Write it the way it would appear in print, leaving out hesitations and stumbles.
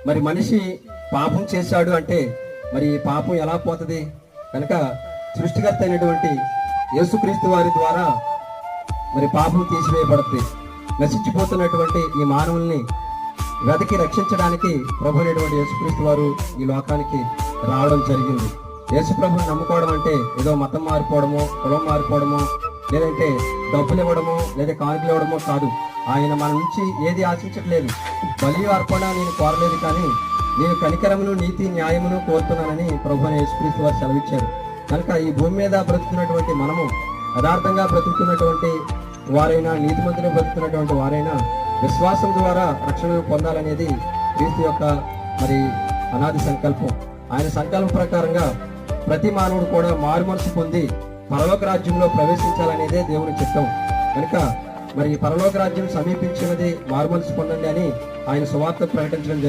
మరి మనిషి పాపం చేశాడు అంటే మరి ఈ పాపం ఎలా పోతుంది కనుక సృష్టికర్త అయినటువంటి యేసుక్రీస్తు వారి ద్వారా మరి పాపం తీసివేయబడుతుంది. నశించిపోతున్నటువంటి ఈ మానవుల్ని వెతికి రక్షించడానికి ప్రభు అయినటువంటి యేసుక్రీస్తు వారు ఈ లోకానికి రావడం జరిగింది. యేసు ప్రభుని నమ్ముకోవడం అంటే ఏదో మతం మారిపోవడమో, కులం మారిపోవడమో, లేదంటే డబ్బులు ఇవ్వడమో, లేదా కానుకలు ఇవ్వడమో కాదు. ఆయన మన నుంచి ఏది ఆశించట్లేదు. బలి అర్పణ నేను కోరలేదు, కానీ నేను కనికరమును, నీతి, న్యాయమును కోరుతున్నానని ప్రభు అయిన యేసుక్రీస్తు వారు సెలవిచ్చారు. కనుక ఈ భూమి మీద బ్రతుకుతున్నటువంటి మనము, యథార్థంగా బ్రతుకుతున్నటువంటి వారైనా, నీతిమంతులు బ్రతుకుతున్నటువంటి వారైనా విశ్వాసం ద్వారా రక్షణను పొందాలనేది క్రీస్తు యొక్క మరి అనాది సంకల్పం. ఆయన సంకల్పం ప్రకారంగా ప్రతి మానవుడు కూడా మారు మనసు పొంది పరలోక రాజ్యంలో ప్రవేశించాలనేదే దేవుని చిత్తం. కనుక మరి పరలోక రాజ్యం సమీపించినది, మారు మనసు పొందండి అని ఆయన సువార్త ప్రకటించడం జరిగింది.